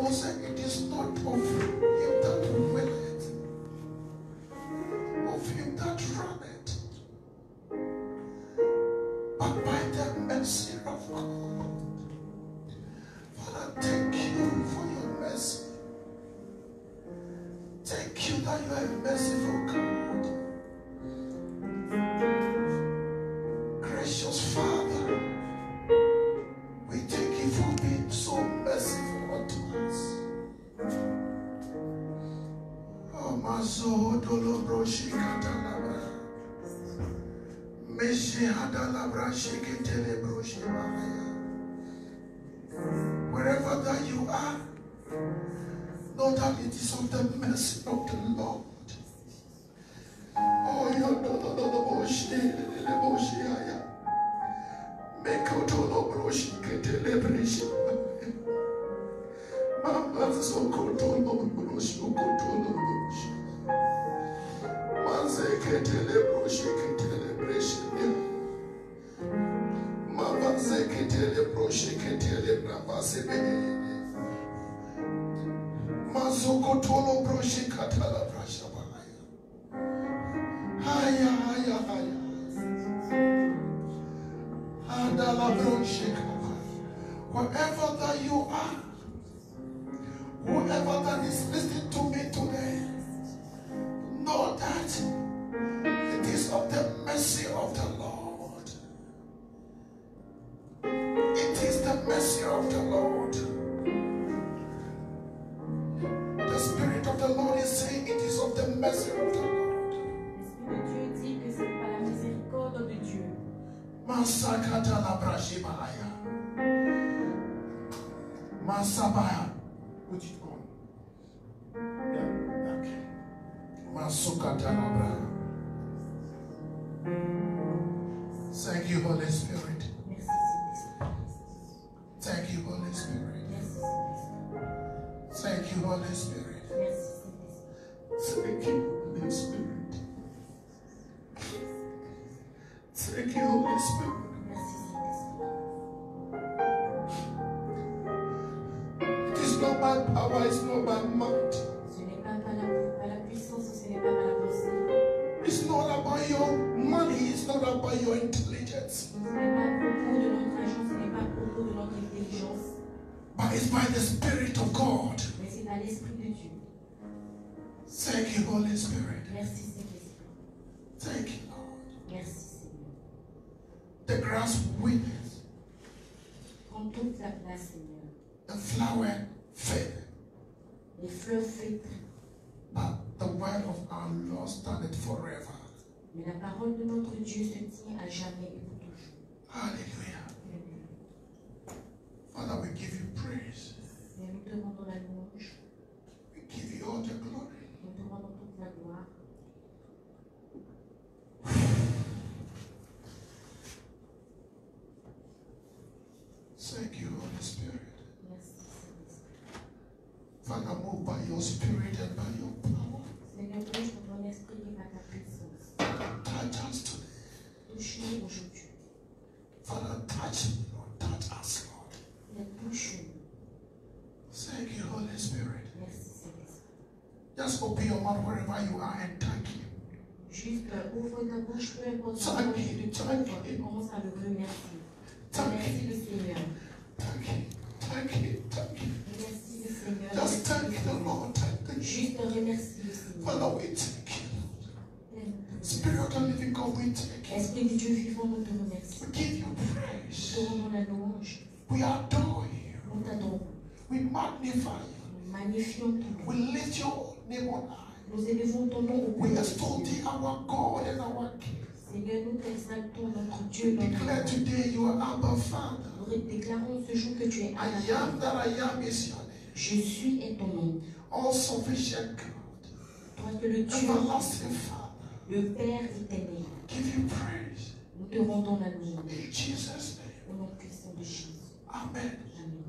Bible says it is not of him that willeth, of him that runneth, but by the mercy of God. Father, thank you for your mercy. Thank you that you are a merciful God. Gracious Father, we thank you for being so merciful unto us. Oh, Mazo Dolobro Shikatalabra. Meshi Hadalabra Shiketelebro Shimaya. Wherever that you are, know that it is of the mercy of the Lord. Oh, you don't know the bullshit. Make out all the bullshit. Get a liberation. Mama, so good to know the bullshit. Good to know the bullshit. Manze, get a liberation. Get a liberation. Mama, get a liberation. Get a liberation. Mazoko tolo broshi katala brasha bahaya. Haya haya haya. Andala broshi kaba. Wherever that you are, whoever that is listening to me today, know that it is of the mercy of the Lord. It is the mercy of the Lord. The Spirit of the Lord is saying it is of the mercy of the Lord. L'Esprit de Dieu dit que c'est par la miséricorde de Dieu. Masakata la brashibaya. Masabaya. Put it on. Yeah, okay. Masukata la bra. Thank you, Holy Spirit. Merci Saint-Esprit. Thank you, Holy Spirit. Merci Saint-Esprit. Thank you, Holy Spirit. Merci Saint-Esprit. Thank you, Holy Spirit. Thank you, Holy Spirit. Merci Saint-Esprit. It is not by power, it's not by might. Ce n'est pas par la puissance, ce n'est pas par la pensée. It's not about your money, it's not about your intelligence. Ce n'est pas à propos de notre argent, ce n'est pas à propos de notre intelligence. But it's by the Spirit of God. Mais c'est par l'Esprit de Dieu. Thank you, Holy Spirit. Merci Saint-Esprit. Thank you, Lord. Merci Seigneur. The grass withers, Prends toute la place Seigneur. the flower fadeth, Les fleurs flétrissent. but the word of our Lord standeth forever. Mais la parole de notre Dieu se tient à jamais et pour toujours. Hallelujah. Amen. Father, we give you praise. Et nous te rendons la louange. We give you all the glory. Nous te rendons toute la gloire. Thank you, Holy Spirit. Merci Saint-Esprit. Father, move by your Spirit and by your power. Seigneur, bouge par ton esprit et par ta puissance. Touch us today. Touche-nous aujourd'hui. Father, touch me, Lord. Touch us, Lord. Mais touche-nous. Thank you, Holy Spirit. Merci Saint-Esprit. Just open your mouth wherever you are and thank Him. Juste ouvre ta bouche, peu importe Thank où you, tu te thank trouves, you. commence à le remercier. Thank Merci you. le Seigneur. Thank you. Thank you. Thank you. Merci le Seigneur. Just Merci thank le the Seigneur. Lord. Thank you. Juste remercie le Seigneur. Father, we thank you. Spirit of the living God, we thank you. Esprit de Dieu vivant, nous te remercions. We give you Nous praise. te rendons la louange. We adore you. Nous t'adorons. We magnify you. Nous magnifions ton nom. We lift your name on high. Nous élevons ton nom au We plus extol haut. thee, our God and our King. Seigneur, nous t'exaltons, notre Dieu, notre Declare Roi. today you are Abba Father. Nous déclarons ce jour que tu es I Abba. am that I am is your name. Je suis est ton nom. All sufficient God. Toi que le Dieu, Everlasting Father. le Père éternel. Give you praise. Nous te rendons la louange. In Jesus' name. Au nom puissant de Jésus. Amen. Amen.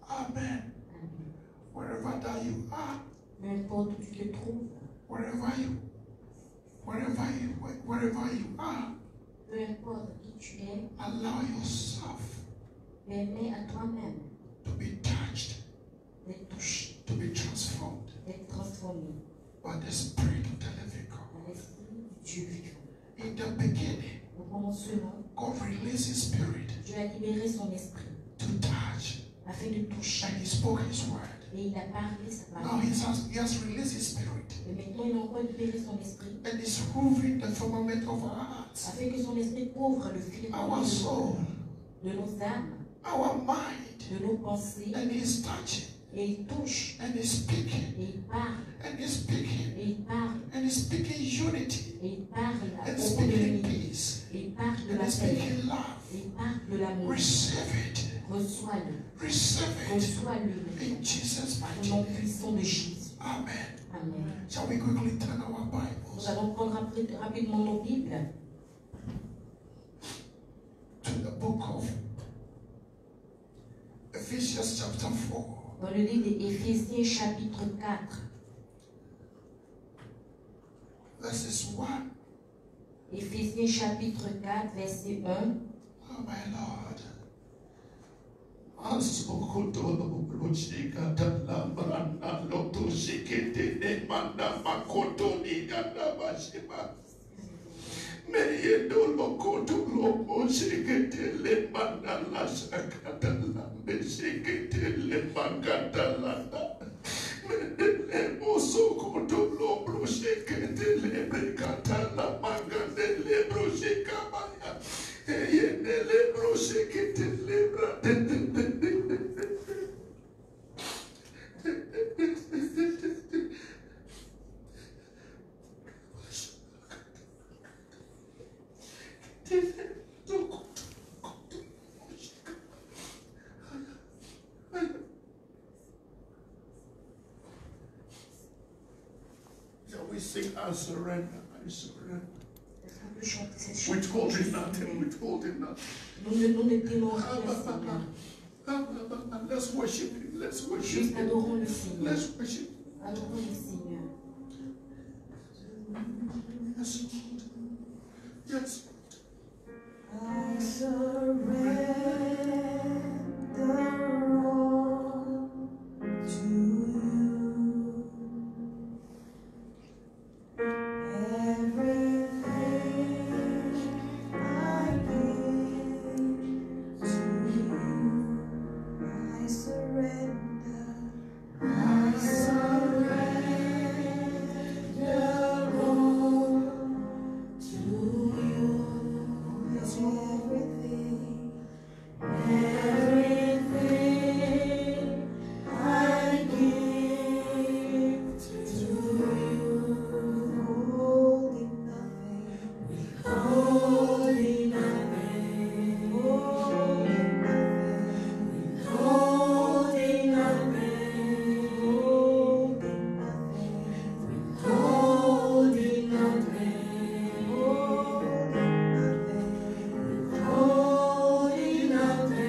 Amen. Amen. Wherever that you are, Peu importe où tu te trouves, wherever you are, peu importe qui tu es, allow yourself permets à toi-même to be touched d'être but the Spirit of the living God. l'Esprit du Dieu vivant. In the beginning, Au commencement, God released His Spirit Dieu a libéré son esprit to touch, afin de toucher. and He spoke His word. Et il a parlé sa Now parole. he has released His Spirit, Et maintenant, il a encore libéré son esprit and He's moving the firmament of our hearts, afin que son esprit couvre le firmament our soul, de nos âmes, our mind, de nos pensées. and He's touching, Et il touche, and He's speaking, et il parle, and He's speaking, et il parle, and He's speaking unity, et il parle à and propos de speaking l'unité. peace, Et il parle de and la He's paix. speaking love. Et il parle de l'amour. Receive it, Reçois-le. receive it, Reçois-le. in Jesus' Au mighty nom name. puissant de Jésus. Amen. Amen. Shall we quickly turn our Nous Bibles allons prendre rapidement nos Bibles to the book of Ephesians chapter 4. dans le livre d'Éphésiens chapitre 4, Verses 1. Éphésiens chapitre 4, verset 1. Oh my Lord. Shall we sing I surrender, I surrender. Est-ce qu'on peut chanter cette chanson? Withholding nothing, withholding nothing. Nous ne tenons rien, Seigneur. Let's worship Him, let's worship Juste Him. adorons le Seigneur. Let's worship Him. Adorons le Seigneur. Yes, Lord. Yes. I surrender all to you. Everything I give to you. I surrender. I surrender all to you. Yes, Lord. Everything I give to you, holding nothing, holding nothing, holding nothing, holding nothing.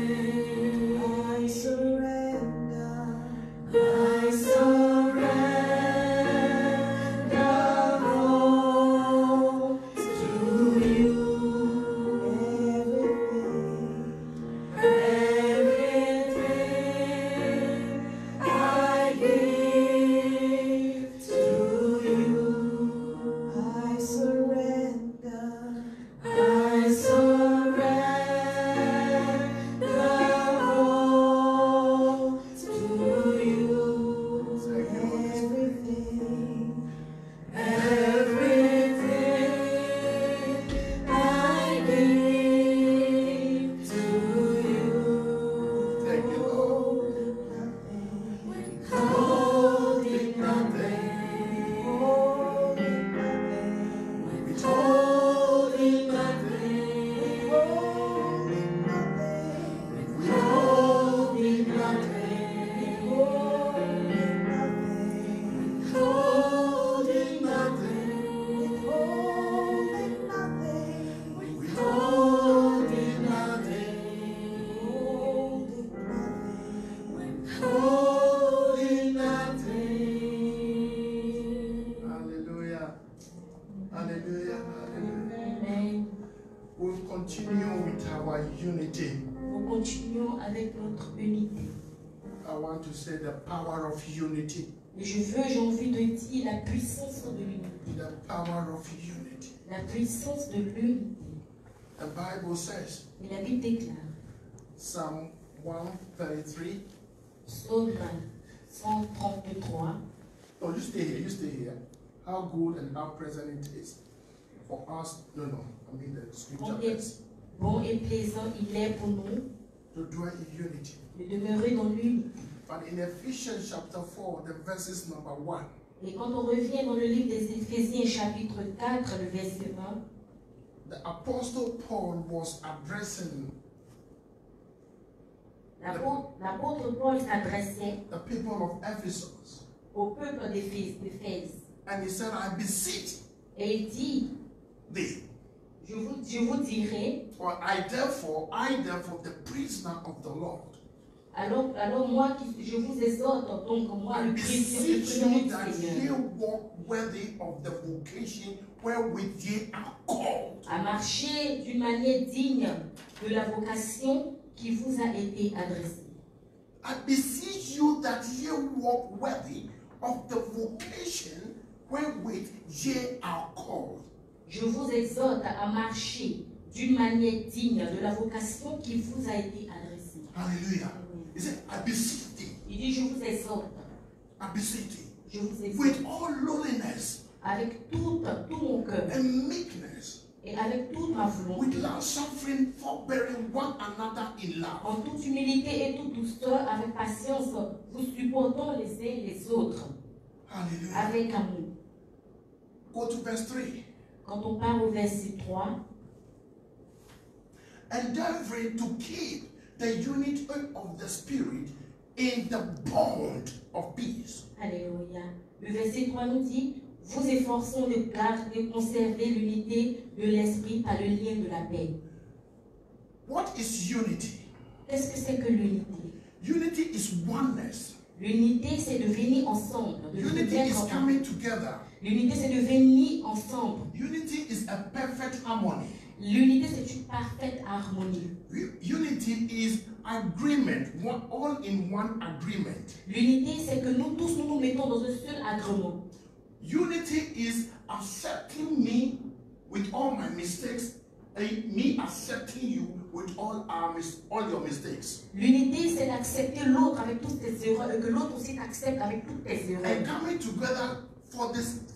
I surrender. I surrender all to you. Everything I give to you. I surrender. I surrender all to you. Everything I give to you. Thank you, Lord. Holding nothing, holding nothing, withholding nothing, withholding nothing, withholding nothing, withholding nothing, withholding nothing, withholding nothing, withholding nothing. Hallelujah. Hallelujah. Hallelujah. Amen. We'll continue with our unity. Nous continuons avec notre unité. I want to say the power of unity. Et j'ai envie de dire la puissance de l'unité. The power of unity. La puissance de l'unité. The Bible says, Et la Bible déclare, Psalm 133. Psaume 133. Oh, you stay here, you stay here. How good and how pleasant it is for us. No, I mean the scripture verse. Bon et plaisant il est pour nous To dwell in unity. de demeurer dans l'unité. But in Ephesians chapter 4, the verses number 1, Et quand on revient dans le livre des Éphésiens chapitre 4, le verset 1, the Apostle Paul was addressing l'apôtre Paul s'adressait the people of Ephesus. au peuple d'Éphèse. And he said, I beseech Et il dit, thee, je vous dirai, or I therefore, the prisoner of the Lord, alors moi, je vous exhorte, donc moi, I le beseech prisonnier you du that Seigneur, ye walk worthy of the vocation wherewith ye are called. à marcher d'une manière digne de la vocation qui vous a été adressée. I beseech you that ye walk worthy of the vocation wherewith ye are called. Je vous exhorte à marcher d'une manière digne de la vocation qui vous a été adressée. Hallelujah. He said, I beseech thee, Il dit, je vous exhorte, I beseech thee, je vous exhorte, with all lowliness avec tout mon cœur and meekness, et avec toute ma volonté, with long suffering, forbearing one another in love. en toute humilité et toute douceur, avec patience, vous supportons les uns les autres, Hallelujah. avec amour. Go to verse 3. Quand on part au verset 3, Endeavoring to keep the unity of the Spirit in the bond of peace. alléluia. Le verset 3 nous dit, vous efforçons de conserver l'unité de l'esprit par le lien de la paix. What is unity? Qu'est-ce que c'est que l'unité? Unity is oneness. L'unité, c'est de venir ensemble. Unity is coming together. L'unité, c'est de venir ensemble. Unity is a perfect harmony. L'unité, c'est une parfaite harmonie. Unity is agreement, all in one agreement. L'unité, c'est que nous tous, nous mettons dans un seul agrément. Unity is accepting me with all my mistakes and me accepting you with all your mistakes. L'unité, c'est d'accepter l'autre avec toutes tes erreurs et que l'autre aussi t'accepte avec toutes tes erreurs. And coming together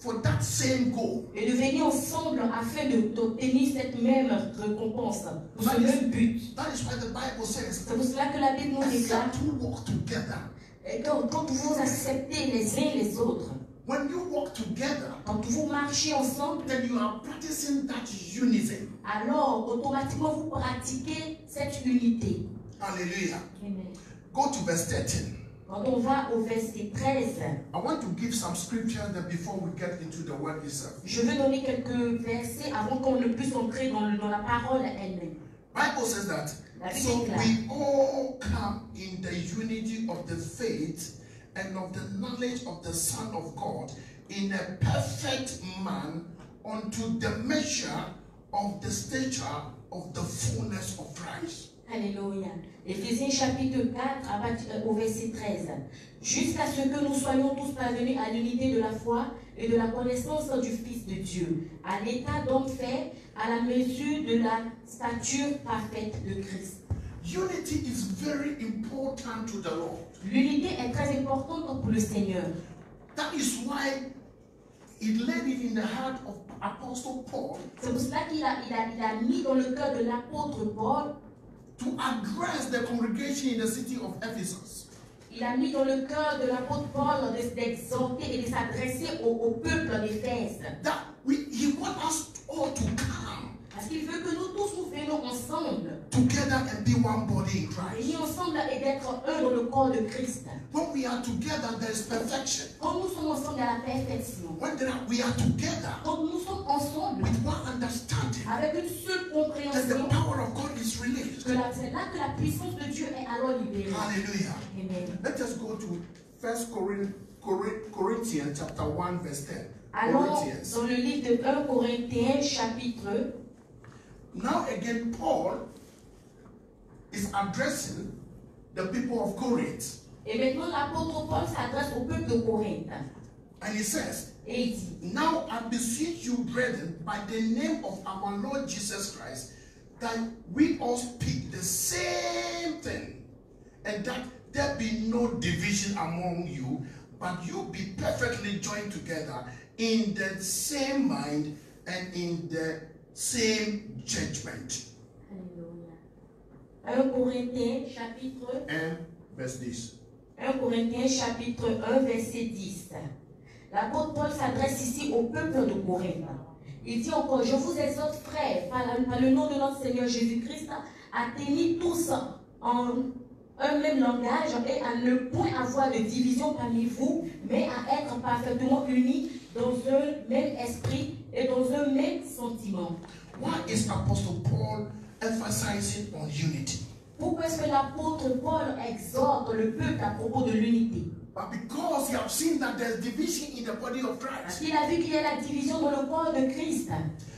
for that same goal. Et de venir ensemble afin d'obtenir cette même récompense, pour ce même but. That is why the Bible says, C'est pour cela que la Bible nous déclare, except you walk together. et quand vous acceptez les uns les autres, When you walk together, quand vous marchez ensemble, then you are practicing that unison. alors automatiquement vous pratiquez cette unité. Hallelujah. Amen. Go to verse 13. Quand on va au verset 13, I want to give some scripture that before we get into the word itself. je veux donner quelques versets avant qu'on ne puisse entrer dans la parole elle-même. Bible says that, so we all come in the unity of the faith and of the knowledge of the Son of God in a perfect man unto the measure of the stature of the fullness of Christ. Alléluia. Éphésiens chapitre 4 au verset 13. Jusqu'à ce que nous soyons tous parvenus à l'unité de la foi et de la connaissance du Fils de Dieu, à l'état d'homme fait, à la mesure de la stature parfaite de Christ. Unity is very important to the Lord. L'unité est très importante pour le Seigneur. That is why it laid it in the heart of Apostle Paul. C'est pour cela qu'il a mis dans le cœur de l'apôtre Paul To address the congregation in the city of Ephesus. Il a mis dans le cœur de l'apôtre Paul d'exhorter et de s'adresser au peuple d'Éphèse. That he wants us all to come. Parce qu'il veut que nous tous nous venions ensemble. Together and be one body in Christ. Venir ensemble et d'être un dans le corps de Christ. When we are together, there is perfection. Quand nous sommes ensemble, il y a la perfection. When we are together Quand nous sommes ensemble, with one understanding, avec une seule then compréhension, the power of God is released. c'est là que la puissance de Dieu est alors libérée. Hallelujah. Amen. Let us go to 1 Corinthians chapter 1 verse 10. Allons Corinthians. dans le livre de 1 Corinthiens chapitre. Now again, Paul is addressing the people of Corinth. Et maintenant, l'apôtre Paul s'adresse au peuple de Corinthe. And he says, Et il dit, now I beseech you, brethren, by the name of our Lord Jesus Christ, that we all speak the same thing, and that there be no division among you, but you be perfectly joined together in the same mind and in the same judgment. Alléluia. 1 Corinthiens chapitre 1 verse 10. 1 Corinthiens chapitre 1 verset 10. L'apôtre Paul s'adresse ici au peuple de Corinthe. Il dit encore, je vous exhorte frères, par le nom de notre Seigneur Jésus-Christ, à tenir tous en un même langage et à ne point avoir de division parmi vous, mais à être parfaitement unis dans un même esprit et dans un même sentiment. Why is Apostle Paul emphasizing on unity? Pourquoi est-ce que l'apôtre Paul exhorte le peuple à propos de l'unité? But because he have seen that there's division in the body of Parce Christ, qu'il a vu qu'il y a la division dans le corps de Christ,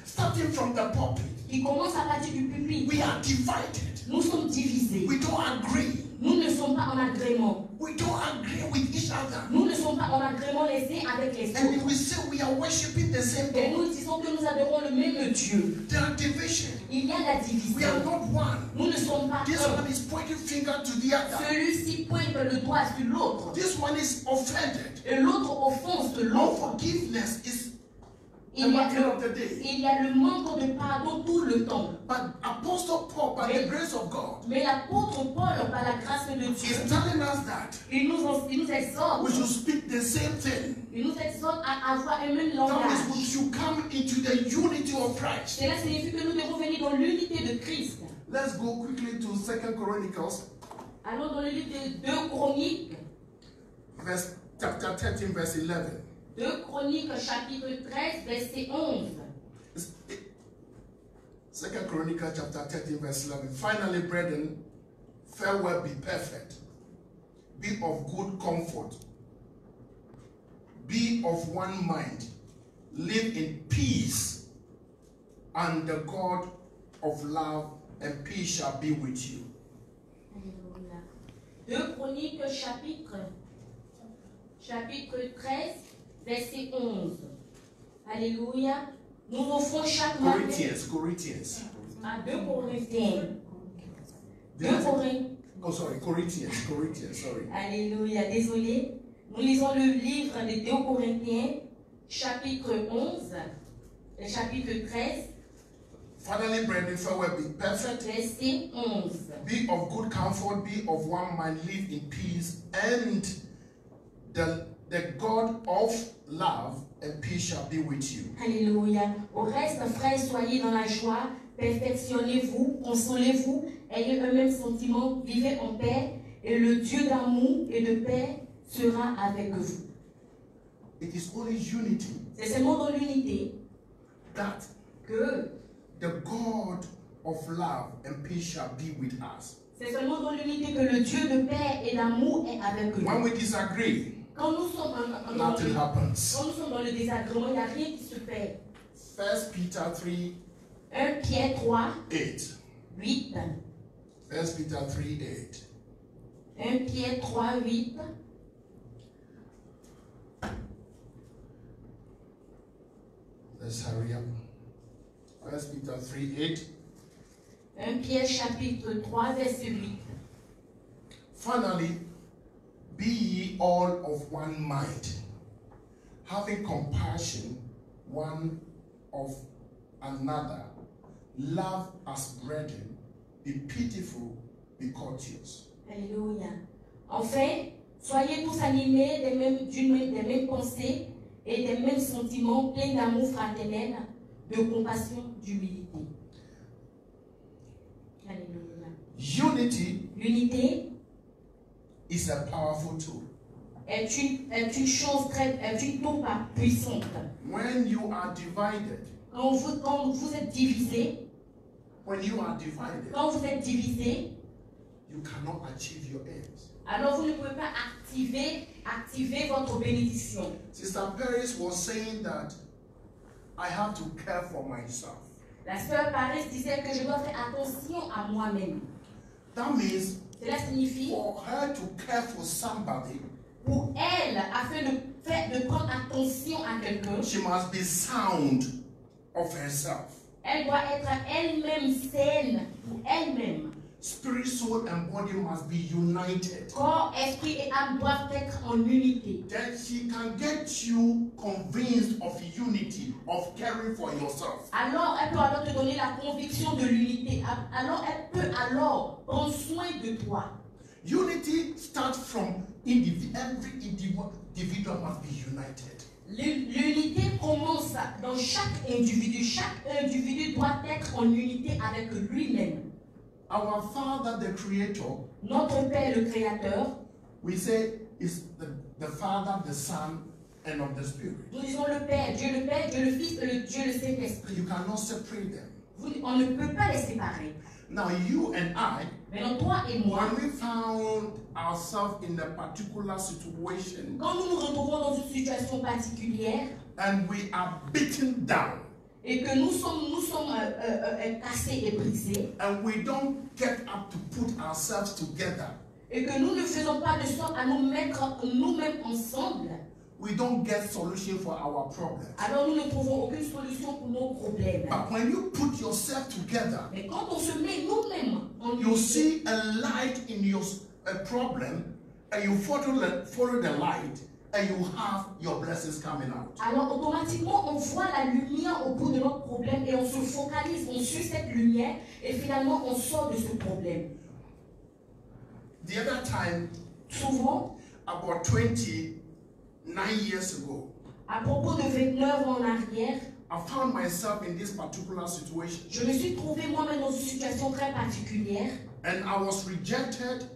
starting from the pulpit, qui commence à partir du pupitre. we are divided. Nous sommes divisés. We don't agree. Nous ne sommes pas en agrément. We don't agree with each other. Nous ne sommes pas en agrément les uns avec les And autres. we say we are worshiping the same Et God. nous disons que nous adorons le même Dieu. There are division. Il y a la We division. are not one. Nous ne sommes pas This un. one is pointing finger to the other. Celui-ci pointe le doigt sur l'autre. This one is offended. Et l'autre offense de l'autre. Unforgiveness is the Il y a matter of the day. le manque de pardon tout le temps. But Apostle Paul, by the grace of God, Mais l'apôtre Paul, par la grâce de is Dieu, telling us that il nous exhorte. we should speak the same thing. Il nous exhorte à avoir un même That langage. means we should come into the unity of Christ. Cela signifie que nous devons venir dans l'unité de Christ. Let's go quickly to 2 Chronicles, Allons dans le livre de 2 Chroniques, chapter 13, verse 11. 2 Chroniques chapitre 13, verset 11. 2 Chronicles chapter 13, verse 11. Finally, brethren, farewell, be perfect. Be of good comfort. Be of one mind. Live in peace. And the God of love and peace shall be with you. Alléluia. 2 Chroniques chapitre 13, verset 11. Alléluia. Nous offrons chaque matin Corinthians. à 2 Corinthiens. 2 Corinthiens. Oh, sorry, Corinthians, sorry. Alléluia, désolé. Nous lisons le livre de 2 Corinthiens, chapitre 11, et chapitre 13, Finally, brethren, farewell, be perfect. verset 11. Be of good comfort, be of one mind, live in peace, and the God of love and peace shall be with you. Alléluia. Au reste, frères, soyez dans la joie, perfectionnez-vous, consolez-vous, ayez un même sentiment, vivez en paix, et le Dieu d'amour et de paix sera avec vous. It is only unity C'est seulement dans l'unité that que, the God of love and peace shall be with us. c'est seulement dans l'unité que le Dieu de paix et d'amour est avec nous. When we disagree, Quand nous sommes nothing happens. quand nous sommes dans le désagrément, il n'y a rien qui se fait. 1 Peter 3, 1 Pierre 3, 8. 8. 1 Peter 3, 8. 1 Pierre 3, 8. Let's hurry up. 1 Peter 3, 8. 1 Pierre chapitre 3, verset 8. Finally, be ye all of one mind, having compassion one of another, love as brethren, be pitiful, be courteous. Alléluia. Enfin, soyez tous animés des mêmes pensées et des mêmes sentiments, pleins d'amour fraternel, de compassion, d'humilité. Alléluia. Unity L'unité is a powerful tool. est une chose est une tour puissante. When you are divided, Quand vous êtes divisé, quand vous êtes divisé, you cannot achieve your aims. alors vous ne pouvez pas activer votre bénédiction. Sister Paris was saying that I have to care for myself. La sœur Paris disait que je dois faire attention à moi-même. That means Cela signifie for her to care for somebody, pour elle, afin de prendre attention à quelqu'un, she must be sound of herself. elle doit être elle-même saine pour elle-même. Spirit, soul, and body must be united. Corps, esprit et âme doivent être en unité. Then she can get you convinced of unity, of caring for yourself. Alors, elle peut alors te donner la conviction de l'unité. Alors, elle peut alors prendre soin de toi. Unity starts from every individual must be united. L'unité commence dans chaque individu. Chaque individu doit être en unité avec lui-même. Our Father, the Creator, Notre Père, le Créateur, we say is the Father, the Son, and of the Spirit. nous disons le Père, Dieu le Fils et Dieu le Saint-Esprit. You cannot separate them. On ne peut pas les séparer. Now, you and I, Maintenant, toi et moi, when we found ourselves in a particular situation quand nous nous retrouvons dans une situation particulière and we are beaten down, et que nous sommes cassés et brisés, and we don't get up to put ourselves together, et que nous ne faisons pas de sorte à nous mettre nous-mêmes ensemble, we don't get solution for our problems. alors nous ne trouvons aucune solution pour nos problèmes. But when you put yourself together, Mais quand on se met nous-mêmes en you unité, see a light in your problem, and you follow the light, and you have your blessings coming out. alors automatiquement on voit la lumière au bout de notre problème et on se focalise, on suit cette lumière et finalement on sort de ce problème. The other time, Souvent, about 29 years ago, à propos de 29 ans en arrière, I found myself in this particular situation, je me suis trouvé moi-même dans une situation très particulière and I was rejected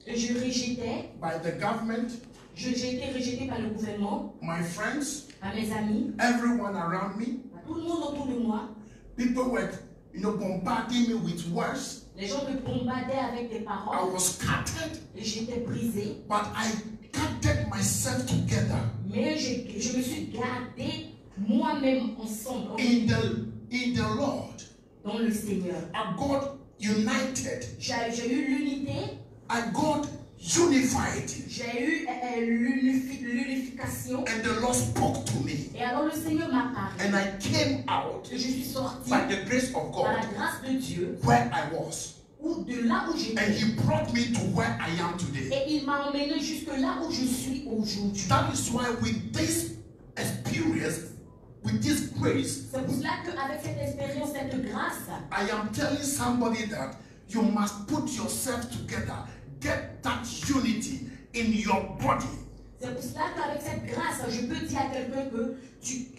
et je rejetais, by the government, j'ai été rejeté par le gouvernement, my friends, par mes amis, everyone around me. par tout le monde autour de moi. People were, bombarding me with words. Les gens me bombardaient avec des I paroles was scattered, et j'étais brisé. but I gathered myself together Mais je me suis gardé moi-même ensemble in the Lord. dans le Seigneur. I got united. J'ai eu l'unité, I got unified. j'ai eu l'unification. And the Lord spoke to me. Et alors le Seigneur m'a parlé. And I came out Et je suis sorti by the grace of par la God grâce de Dieu, where I was. ou de là où And j'étais. He brought me to where I am today. Et il m'a emmené jusque là où je suis aujourd'hui. That is why with this experience, with this grace, C'est pour cela qu'avec cette expérience, cette grâce, I am telling somebody that you must put yourself together. Get that unity in your body. c'est pour cela qu'avec cette grâce, je peux dire à quelqu'un que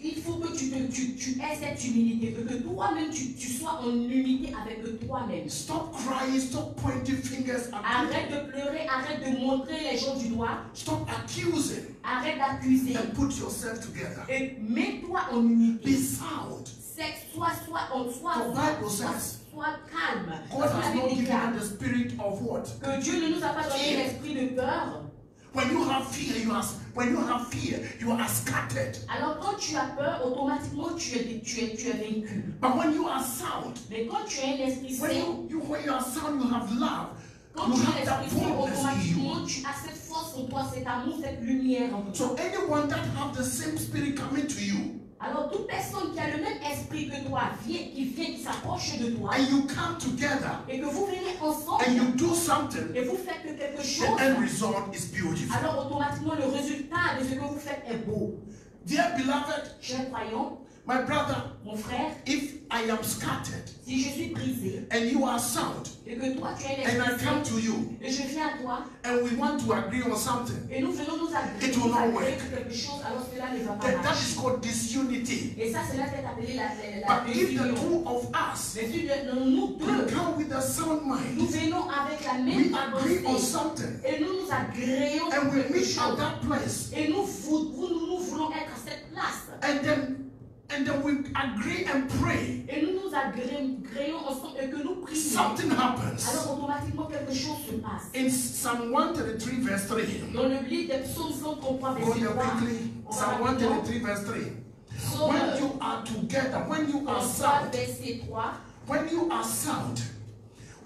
il faut que tu aies cette humilité, que toi-même tu sois en unité avec toi-même. Stop crying, stop pointing fingers at Arrête people. de pleurer, arrête de montrer les gens du doigt, Stop accusing arrête d'accuser and put yourself together. et mets-toi en unité. Be sound. Sois calme. God Parce que has la not Bible given déclare us the spirit of what? que Dieu ne nous a pas donné l'esprit de peur. When you have fear, you are scattered. Alors quand tu as peur, automatiquement tu es vaincu. But when you are sound, Mais quand tu as un esprit when sain, you are sound, you have love. quand You tu as have that l'esprit sain, boldness in you. automatiquement tu as cette force en toi, cet amour, cette lumière en toi. So anyone that have the same spirit coming to you, Alors toute personne qui a le même esprit que toi, qui s'approche de toi, and you come together, et que vous venez ensemble, and you do something, et vous faites quelque the chose, end result is beautiful. alors automatiquement le résultat de ce que vous faites est beau. Dear beloved, Chers croyants, my brother, mon frère, if I am scattered si je suis brisé, and you are sound, et que toi tu as and I l'esprit come sain, to you, et je viens à toi, and we want to agree on something, et nous venons nous agréer It will not work. sur quelque chose, alors cela ne va pas that is marcher. called disunity. Et ça, cela est appelé la But if the désunion. two of us Mais si nous we deux, come with a sound nous mind, venons avec la we même agree on pensée, something, et nous nous agréons and sur we quelque meet at chose, that place, et nous voulons être à cette place, and then we agree and pray, et nous nous agréons ensemble, et que nous prions, something happens. alors automatiquement quelque chose se passe. In Psalm 133 verse 3, Dans le livre des psaumes 133, go verset there 3, quickly, Psalm 133 verse 3. psaume When you are together, when you are 33, sound, verset 3, when you are sound,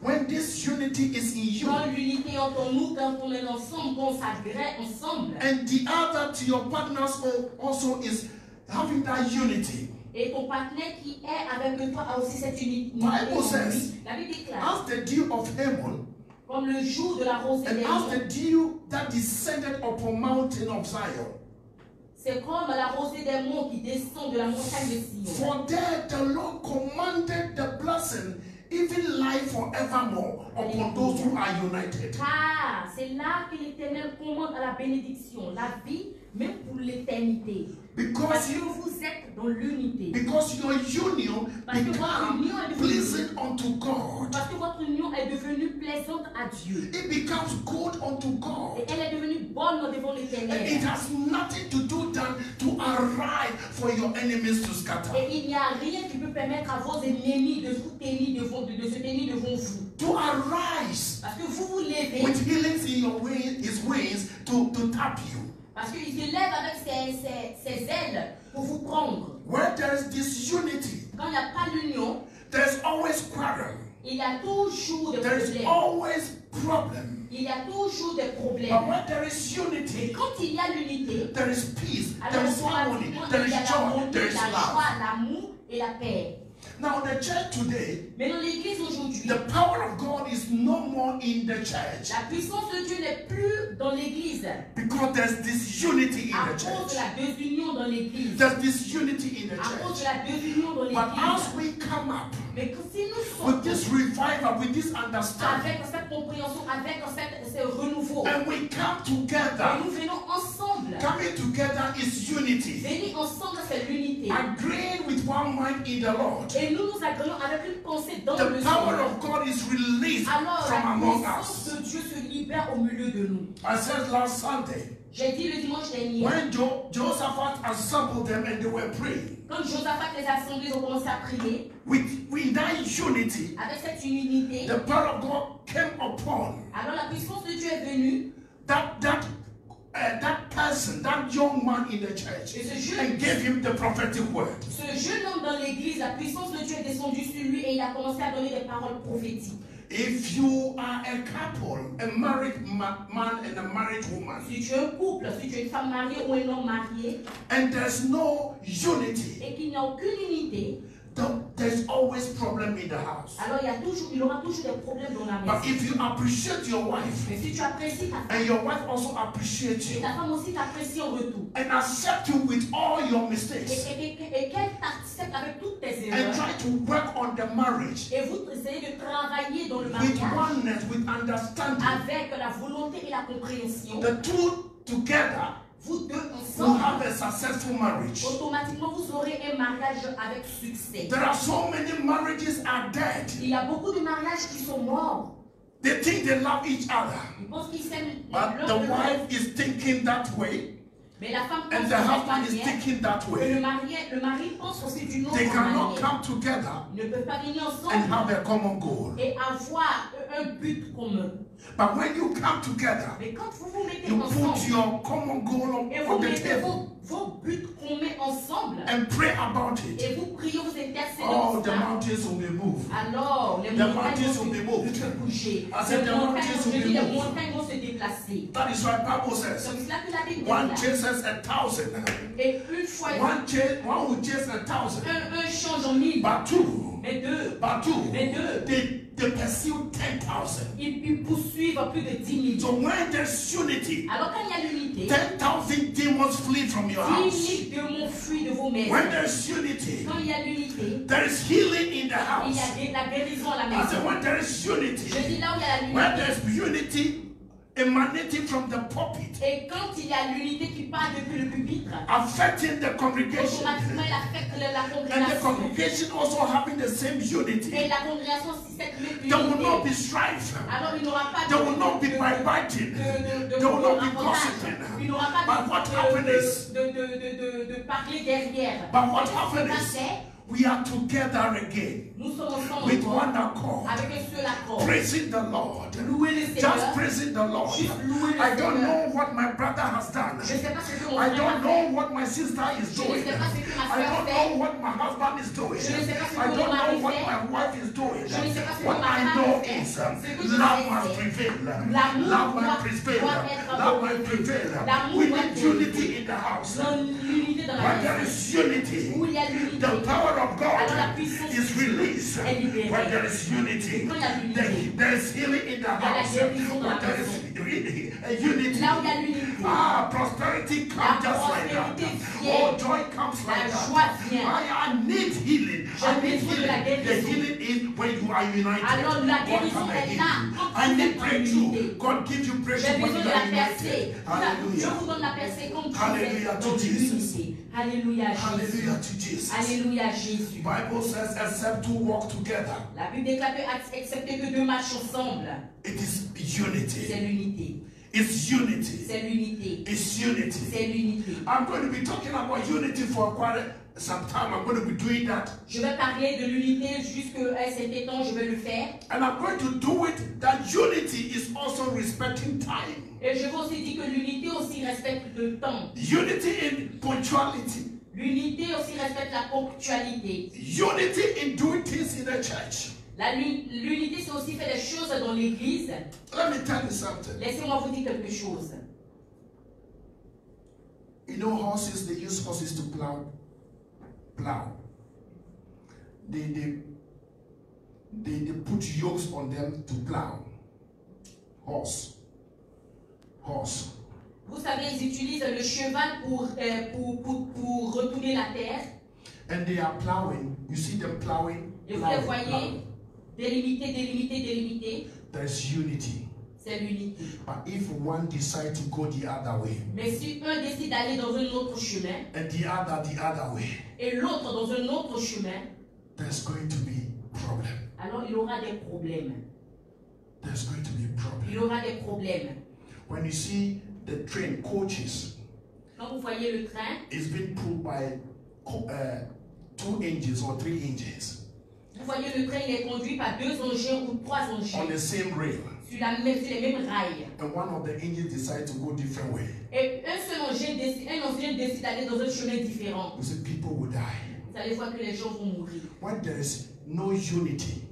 when this unity is in you, Quand l'unité est en nous, quand on est ensemble, qu'on s'agrée ensemble. and the other to your partners also is having that unity. Et ton partenaire qui est avec toi a aussi cette unité. Bible says, La Bible déclare, as the dew of Hermon, comme le jour de la rosée and des as the monts, dew that descended upon mountain of Zion. c'est comme la rosée des monts qui descend de la montagne de Sion. For there the Lord commanded the blessing, even life forevermore, upon those who are united. Car c'est là que l'Éternel commande à la bénédiction, la vie, même pour l'éternité. Parce que vous êtes dans l'unité. Because your union becomes pleasing unto God. Parce que votre union est devenue plaisante à Dieu. It becomes good unto Et God. elle est devenue bonne devant And l'Éternel. it has nothing to do than to arrive for your enemies to scatter. Et il n'y a rien qui peut permettre à vos ennemis de vous tenir devant, de se tenir devant vous. To arise Parce que vous vous levez. with healings in your his wings to tap you. Parce qu'il se lève avec ses ailes pour vous prendre. Where there is this unity, Quand il n'y a pas l'union, there's always quarrel. il y a toujours des There is problèmes. always problem. Il y a toujours des But problèmes. when there is Et unity, quand il y a l'unité, there is peace, there alors is harmony, automatiquement, there il y a is la joy, bonté, there is la love. joie, l'amour et la paix. Now the church today, Mais dans l'église aujourd'hui, the power of God is no more in the church la puissance de Dieu n'est plus dans l'église. because there's this unity in À the cause de church. la désunion dans l'église. There's this unity in the À cause de church. la désunion dans But as l'église. we come up Mais que si nous with sommes this revival, with this understanding, avec cette compréhension, avec ce renouveau, and we come et together, nous venons ensemble. coming together is unity. Venir ensemble, c'est l'unité. Agreeing with one mind in the Lord. Et nous nous agréons avec une pensée dans The le power Seigneur. of God is released Alors from la among puissance us. de Dieu se libère au milieu de nous. I said last Sunday, J'ai dit le dimanche dernier, when Josaphat assembled them and they were praying, quand Josaphat les assemblées ont commencé à prier, with that unity, avec cette unité, the power of God came upon alors la puissance de Dieu est venue that person, that young man in the church, et ce and gave him the prophetic word. jeune homme dans l'église, la puissance de Dieu est descendue sur lui et il a commencé à donner des paroles prophétiques. If you are a couple, a married man and a married woman, Si tu es un couple, si tu es une femme mariée ou un homme marié, and there's no unity, et qu'il n'y a aucune unité, there's always problem in the house. alors il aura toujours des problèmes dans la But maison. if you appreciate your wife, Mais si tu apprécies ta femme, and your wife also appreciates et you, ta femme aussi t'apprécie en retour, and accept you with all your mistakes, et qu'elle t'accepte avec toutes tes and erreurs, try to work on the marriage et vous essayez de travailler dans le with mariage oneness, with understanding, avec la volonté et la compréhension, the two together vous deux will ensemble, have a successful marriage. automatiquement vous aurez un mariage avec succès. There are so many marriages are dead. Il y a beaucoup de mariages qui sont morts. They think they love each other, Ils pensent qu'ils s'aiment but l'un the de l'autre. wife is thinking that way, Mais la femme pense and de the cette husband is manière. thinking that Et way. le mari pense aussi d'une autre They cannot manière. come together Ils ne peuvent pas venir and ensemble have a common goal. et avoir un but commun. But when you come together, Mais quand vous vous mettez you put ensemble your common goal et on vous the mettez table vos buts communs ensemble and pray about it. et vous priez, vous intercédez Oh, pour the ça, mountains will be moved. alors les The montagnes mountains vont will be moved. se bouger. I said the mountains will be Les moved. montagnes vont se déplacer. That is why Bible says Comme cela que la Bible one dit. chases 1,000. Et une fois, One will chase 1,000. un change en mille, But two, mais deux, they pursue 10,000. ils poursuivent plus de 10 000. So when there's unity, Alors quand il y a l'unité, 10,000 demons flee from your 10 house. 000 démons fuient de vos maisons. When there's unity, Quand il y a l'unité, there is healing in the il y house. a la guérison à la I said maison. when there is Je unity, dis là où il y a la when l'unité. there's unity emanating from the pulpit, Et quand il y a l'unité qui part depuis le pupitre, affecting the congregation, automatiquement il affecte la and the congrégation. congregation also having the same unity, Et la congrégation, si cette même there will not be unité, strife. alors il n'aura pas There will not be backbiting. There will not be gossiping. Il n'aura pas But what happened is, de parler derrière. but what Ce qui va happened is, faire, we are together again Nous sommes ensemble with encore, one accord, avec un seul accord. praising the Lord. Louer le Seigneur. Just praising the Lord. Juste louer le I don't Seigneur. know what my brother has done. Je ne sais pas ce que mon I frère a don't fait. know what my sister is Je ne doing. sais pas ce que ma I soeur don't fait. know what my husband is doing. Je ne sais pas ce que I mon don't mari know what fait. my wife is doing. Je ne sais pas ce que What ma I femme know fait. is Ce que je love sais, must c'est prevail. l'amour Love doit must prevail. être Love must élevé. prevail. L'amour We doit need être unity élevé. in the house. Dans l'unité dans la When there maison. is unity, Où il y a l'unité. the power of Alors la God puissance is released. est libérée. When there is unity, Quand il y a l'unité. there is healing in the Il y a la house. guérison dans When la there maison. is unity, Là où il y a l'unité. prosperity La comes just like that. prospérité vient. Oh, joy comes La like joie that. vient. I need healing. I need besoin de la healing. The guérison. healing is when you are united. Alors la God guérison come and est heal là. you. Quand I vous need êtes en breakthrough. unité. God gives you J'ai breakthrough when besoin you de are la percée. united. Je Hallelujah. vous donne la percée quand vous Hallelujah êtes to dans Jesus. l'unité. Alléluia Jésus. Hallelujah to Jesus. Alléluia Jésus. Bible says, except two walk together, La Bible déclare que excepté que deux marchent ensemble, it is c'est unity. l'unité. It's unity. C'est l'unité. It's unity. C'est l'unité. I'm going to be talking about unity for quite some time. I'm going to be doing that. Je vais parler de l'unité jusqu'à un certain temps, je vais le faire. And I'm going to do it that unity is also respecting time. Et je vais aussi dire que l'unité aussi respecte le temps. Unity in punctuality. L'unité aussi respecte la ponctualité. Unity in doing things in the church. L'unité, c'est aussi faire des choses dans l'église. Let me tell you something. Laissez-moi vous dire quelque chose. You know horses, they use horses to plow. They put yokes on them to plow. Horse. Vous savez, ils utilisent le cheval pour retourner la terre. And they are plowing. You see them plowing. Et vous les voyez délimiter. There's unity. C'est l'unité. But if one decides to go the other way, Mais si un décide d'aller dans un autre chemin, and the other way, et l'autre dans un autre chemin, there's going to be problem. alors il aura des problèmes. There's going to be Il problem. aura des problèmes. When you see the train coaches, Quand vous voyez le train, it's been pulled by 2 engines or 3 engines vous voyez le train, il est conduit par 2 engins ou 3 on engins the same rail, sur les mêmes rails. and one of the engines decides to go different way. Et un engin décide d'aller dans un chemin différent. You see, people will die. Vous allez voir que les gens vont mourir. When there is no unity,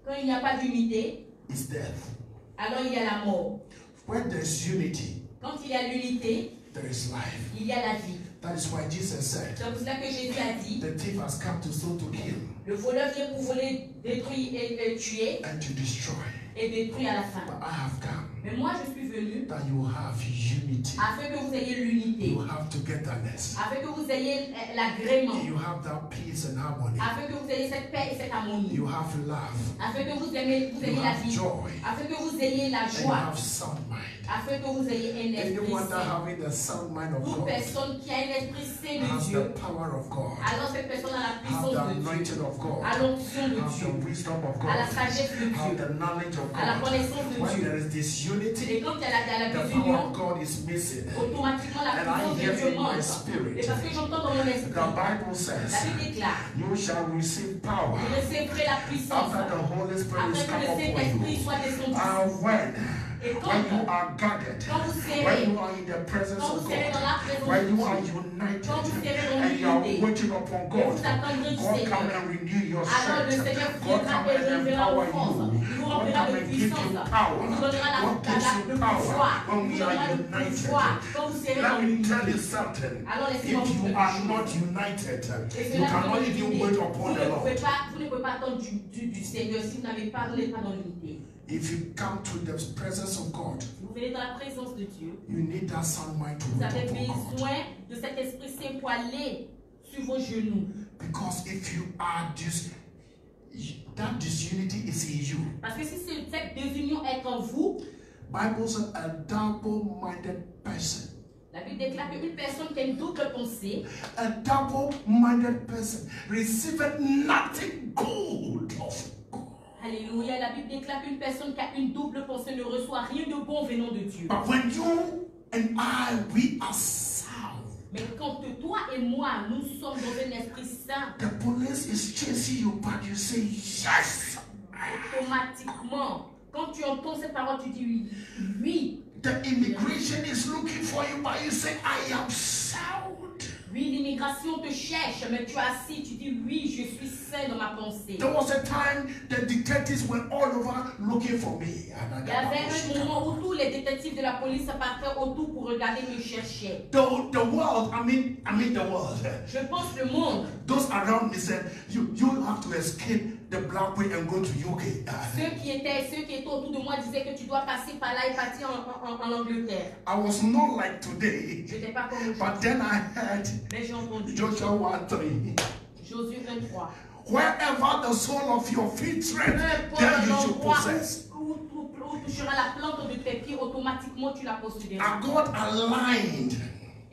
Quand il n'y a pas d'unité, it's death. alors il y a la mort. When there is unity, Quand il y a l'unité, there is life. il y a la vie. That is why Jesus said, C'est pour cela que Jésus a dit, the thief has come to steal, to kill, le voleur vient pour voler, détruire et tuer and to destroy. et détruire à la fin. But I have come Mais moi je suis venu that you have unity. afin que vous ayez l'unité, You have togetherness. afin que vous ayez l'agrément, You have that peace and harmony. afin que vous ayez cette paix et cette harmonie, You have love. afin que vous ayez You la have vie, joy. afin que vous ayez la And you joie, have sound mind. afin que vous ayez un esprit Anyone that saint. having the sound mind of Toute God personne qui a un esprit saint de has Dieu, the power of God, alors cette personne a la have puissance the de Dieu, anointing of God, à l'onction de have Dieu, the wisdom of à la God, sagesse de have Dieu, the knowledge of à la God. connaissance de When Dieu. there is this Et unity, quand il y a la the power désunion, of God is missing. automatiquement la And I puissance hear de Dieu in my manque. spirit, Et parce que j'entends dans mon the esprit, Bible la says, Bible déclare, you shall receive power vous recevrez la puissance after the Holy Spirit is après que come le upon Saint-Esprit you. soit descendu. And when you are gathered, Quand vous serez, when you are in the presence quand of vous serez dans God, la présence when de you Dieu, are united quand vous serez dans and you are l'unité, waiting upon et God, vous attendrez du God come Seigneur, and renew your alors le strength. Seigneur God viendra come et and révélera empower vos forces. you. Il vous God remplira come de and give puissance. you Il power. vous donnera God gives you le power pouvoir. when Il we vous are donnera le united. pouvoir quand vous serez Let dans me l'unité. tell you something. Alors If laissez-moi vous you dire are quelque not chose. united, Et you cela cannot dans even l'unité. wait Vous upon the ne Lord. pouvez pas attendre du Seigneur si vous n'avez pas dans l'unité. If you come to the presence of God, Si vous venez dans la présence de Dieu, you need that sound mind to vous wait avez upon God. besoin de cet Esprit Saint pour aller sur vos genoux. Because if you are that disunity is in you. Parce que si cette désunion est en vous, Bible says a double-minded person. la Bible déclare qu'une personne qui a une double pensée, A double-minded person receiveth nothing good of God. alléluia, la Bible déclare qu'une personne qui a une double pensée ne reçoit rien de bon venant de Dieu. But when you and I, we are sound. Mais quand toi et moi, nous sommes dans un esprit saint, the police is chasing you, but you say, yes. automatiquement, quand tu entends cette parole, tu dis oui. Oui. The immigration is looking for you, but you say, I am sound. Oui, l'immigration te cherche, mais tu es assis, tu dis oui, je suis sain dans ma pensée. There was a time the detectives were all over looking for me. Il y avait un moment où tous les détectives de la police partaient autour pour regarder, me chercher. The world, I mean the world. Je pense le monde. Those around me said, you have to escape the black way and go to UK. Ceux qui étaient autour de moi disaient que tu dois passer par là et partir en Angleterre. I was not like today, Je n'étais pas comme aujourd'hui. but then I heard Mais j'ai entendu. Joshua 1:3. Josué 23. Wherever the sole of your feet tread, there you should possess. Où touchera la plante de tes pieds, automatiquement tu la posséderas. And God aligned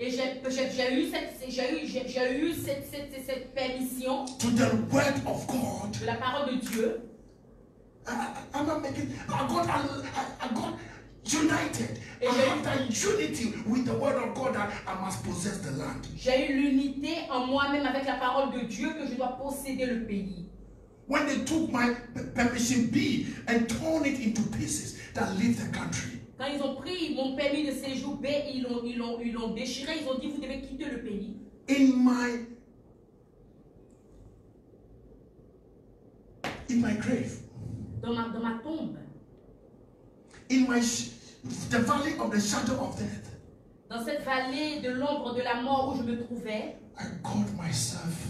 Et j'ai eu cette permission to the word of God. de la parole de Dieu. I'm not making. I got united. I have that unity with the word of God that I must possess the land. J'ai eu l'unité en moi-même avec la parole de Dieu que je dois posséder le pays. When they took my permission B and torn it into pieces that leave the country. Quand ils ont pris mon permis de séjour B, ils l'ont déchiré, ils ont dit vous devez quitter le pays. In my grave. Dans ma tombe. In the valley of the shadow of death. Dans cette vallée de l'ombre de la mort où je me trouvais. I got myself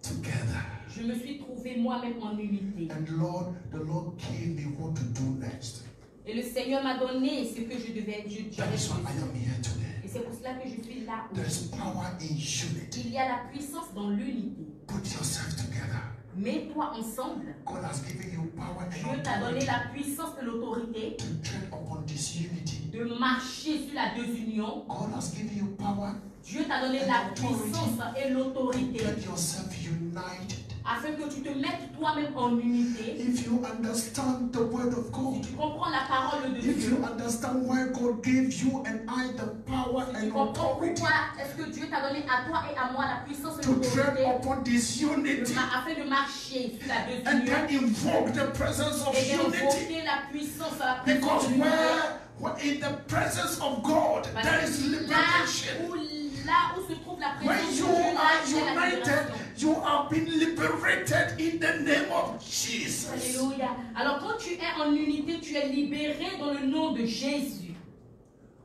together. Je me suis trouvé moi-même en unité. And the Lord gave me what to do next. Et le Seigneur m'a donné ce que je devais. That is why I am here today. Et c'est pour cela que je suis là. There is power in unity. Il y a la puissance dans l'unité. Put yourself together. Mets-toi ensemble. God has given you power and Dieu t'a donné la puissance et l'autorité to tread upon disunity. de marcher sur la désunion. God has given you power. Dieu t'a donné la puissance et l'autorité Get yourself united. afin que tu te mettes toi-même en unité. If you understand the word of God, Si tu comprends la parole de if Dieu, you understand why God gave you and I the power si tu and comprends authority pourquoi est-ce que Dieu t'a donné à toi et à moi la puissance et to tread l'autorité upon disunity afin de marcher sur la and désunion then invoke the presence of et unity, d'invoquer la puissance, la because présence de l'unité. where in the presence of God there is liberation. Là où se trouve la When présence de you Dieu, are là il y a la united, libération. you have been liberated in the name of Jesus. Alléluia. Alors quand tu es en unité, tu es libéré dans le nom de Jésus.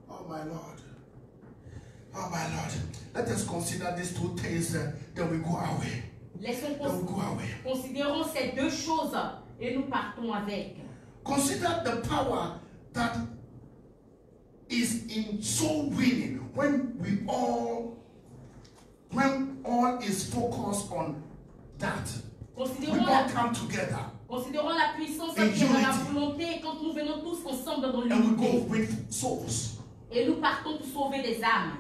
Oh my Lord. Oh my Lord. Let us consider these two things, then we go away. Laissons Then we go away. considérons ces deux choses et nous partons avec. Consider the power that is in soul winning when all is focused on that. We all come together Considérons la puissance In qui est dans la unity. volonté quand nous venons tous ensemble dans and we go l'unité. with souls. Et nous partons pour sauver des âmes.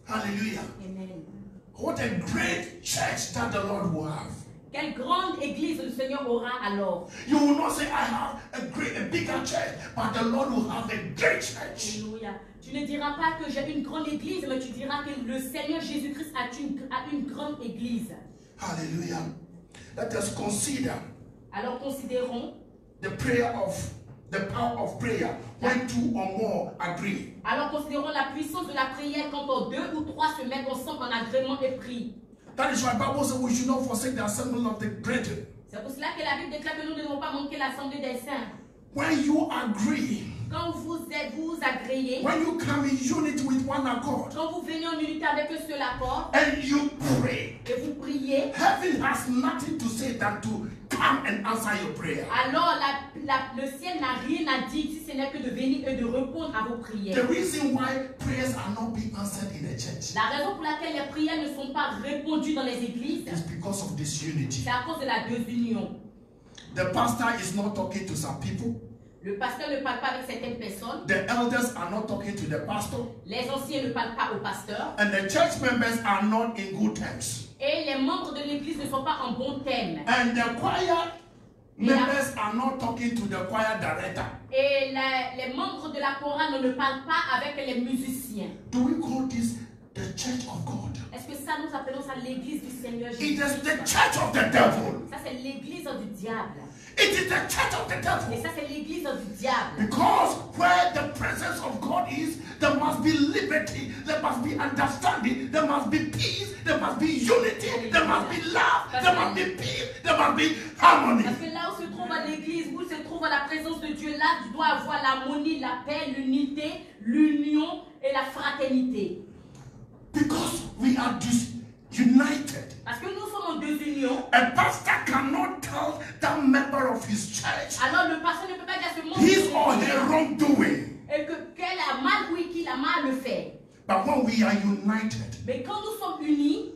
Hallelujah. Amen. What a great church that the Lord will have. Quelle grande église le Seigneur aura alors. You will not say, I have a bigger church, but the Lord will have a great church. Alléluia. Tu ne diras pas que j'ai une grande église, mais tu diras que le Seigneur Jésus-Christ a une grande église. Hallelujah. Let us consider Alors considérons. the power of prayer when two or more agree. Alors considérons la puissance de la prière quand deux ou trois se mettent ensemble en agrément et prient. That is why the Bible says we should not forsake the assembly of the brethren. C'est pour cela que la Bible déclare que nous ne devons pas manquer l'assemblée des saints. When you agree, Quand vous agréez, when you come in unity with one accord, quand vous venez en unité avec eux sur l'accord and you pray, et vous priez, heaven has nothing to say than to come and answer your prayer. alors le ciel n'a rien à dire si ce n'est que de venir et de répondre à vos prières. The reason why prayers are not being answered in the church La raison pour laquelle les prières ne sont pas répondues dans les églises, is because of disunity. c'est à cause de la désunion. The pastor is not talking to some people. Le pasteur ne parle pas avec certaines personnes. The elders are not talking to the pastor. Les anciens ne parlent pas au pasteur. And the church members are not in good terms. Et les membres de l'église ne sont pas en bon terme. And the choir members are not talking to the choir director. Et les membres de la chorale ne parlent pas avec les musiciens. Do we call this the church of God. Est-ce que ça nous appelons ça l'église du Seigneur It Jésus? is the church of the devil. Ça c'est l'église du diable. It is the church of the Et devil. ça c'est l'église du diable. Because where the presence of God is, there must be liberty, there must be understanding, there must be peace, there must be unity, there must be love, there must be peace, there must be harmony. Parce que là où se trouve l'église, où se trouve la présence de Dieu, là tu dois avoir l'harmonie, la paix, l'unité, l'union et la fraternité. Because we are disunited. Parce que nous sommes en désunion. A pastor cannot tell that member of his church Alors le pasteur ne peut pas dire à ce monde his or her wrongdoing. et que qu'elle a mal, oui, qu'il a mal fait. But when we are united, Mais quand nous sommes unis,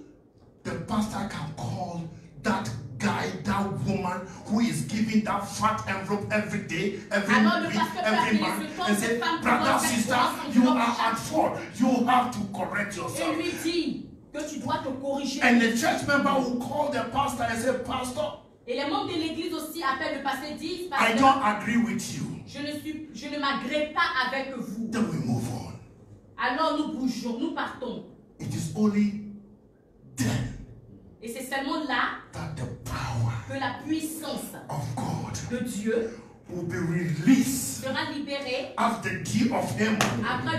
the pastor can call that guy, that woman who is giving that fat envelope every day, every alors le week, pasteur peut every appeler month, ce temps and cette say, femme brother, qui sister, doit faire you son are job at fault. You have to correct et yourself. lui dit que tu dois te corriger. And the church member will call the pastor and say, Pastor, Et les membres de l'église aussi appellent le pasteur et disent, I pasteur, don't agree with you. je ne m'agrée pas avec vous. Then we move on. Alors nous bougeons, nous partons. It is only then Et c'est seulement là that the power que la puissance of God de Dieu will be released sera libérée as the dew of Heaven, après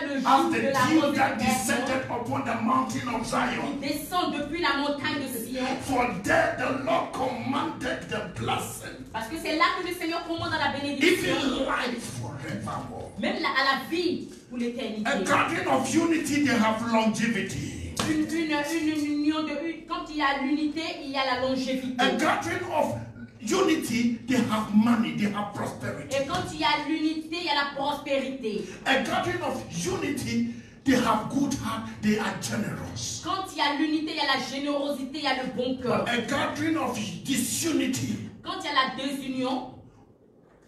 le as jour the de la dew rose that de descended upon the mountain of Zion. qui descend depuis la montagne de Sion. For there the Lord commanded the blessing, Parce que c'est là que le Seigneur commande à la bénédiction, even life forevermore. même à la vie pour l'éternité. A gathering of unity, they have longevity. Une union quand il y a l'unité, il y a la longévité. A gathering of unity, they have money, they have prosperity. Et quand il y a l'unité, il y a la prospérité. A gathering of unity, they have good heart, they are generous. Quand il y a l'unité, il y a la générosité, il y a le bon cœur. A gathering of disunity, Quand il y a la désunion,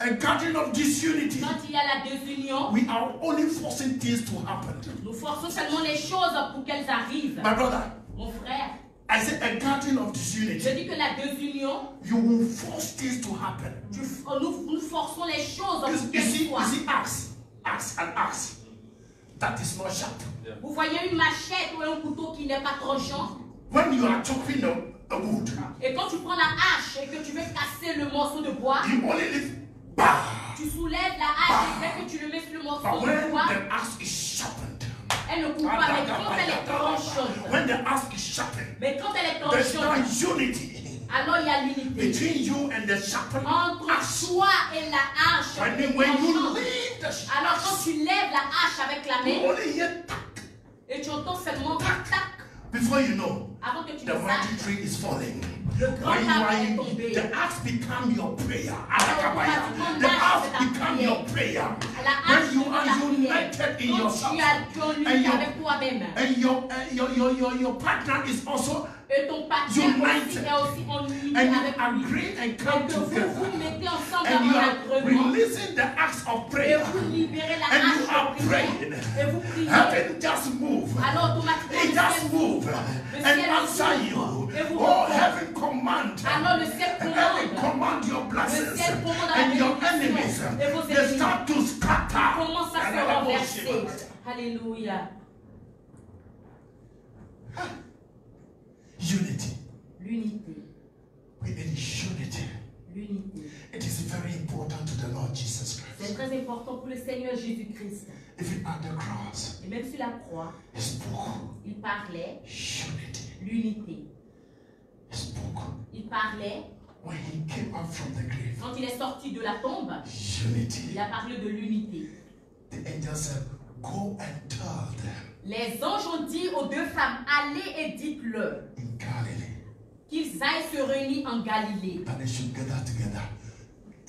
a gathering of disunity, quand il y a la désunion, we are only forcing things to happen. nous forçons seulement les choses pour qu'elles arrivent. My brother, Mon frère, I said a gathering of je disunity. dis que la désunion, You will force things to happen. nous forçons les choses pour You qu'elles see, soient. axe and axe. That is not sharp. Vous voyez une machette ou un couteau qui n'est pas tranchant. When you are chopping a wood, Et quand tu prends la hache et que tu veux casser le morceau de bois, you only lift, bah. tu soulèves la hache et dès que tu le mets sur le But morceau when de bois, the axe is sharpened, elle ne coupe pas. Mais quand elle est tranchante, when the axe is sharpened, mais quand elle est there's tranchante, now unity alors il y a l'unité between you and the sharpened entre axe. toi et la hache. When you tranchante. leave the Alors quand axe, tu lèves la hache avec la you main only hear tack. et tu entends seulement tac Before you know, avant que tu the le mighty saches, tree is falling. le grand When you arbre are est in, tombé. the axe become your prayer. automatiquement, The l'axe axe est ta become prière. your prayer. La hache When you devient are ta prière. united in Quand yourself, tu as ton and unité your- avec toi-même and your partner is also, et ton partenaire aussi united. est aussi en unité and you avec lui. agree and Et come que vous vous together, mettez ensemble and you en are agrément releasing the acts of et prayer, vous libérez la and you hache are de prière praying. et vous priez. Heaven just move. Alors automatiquement It le just ciel move s'ouvre. Le and ciel answer s'ouvre you. et vous Oh, répond. heaven command. Alors le ciel Heaven commande. command your blessings, Le ciel commande à la and your bénédiction. enemies, Et vos they ennemis start to scatter. commence à se renverser. Alléluia. Unity. L'unité. We need unity. L'unité. It is very important to the Lord Jesus C'est Christ. très important pour le Seigneur Jésus-Christ. Even at the cross, Et même sur la croix, He spoke il parlait unity. l'unité. He spoke Il parlait, when He came up from the grave. quand il est sorti de la tombe, Unity. il a parlé de l'unité. The angel said, "Go and tell them Les anges ont dit aux deux femmes, allez et dites-leur in Galilee qu'ils aillent se réunir en Galilée. that they should gather together."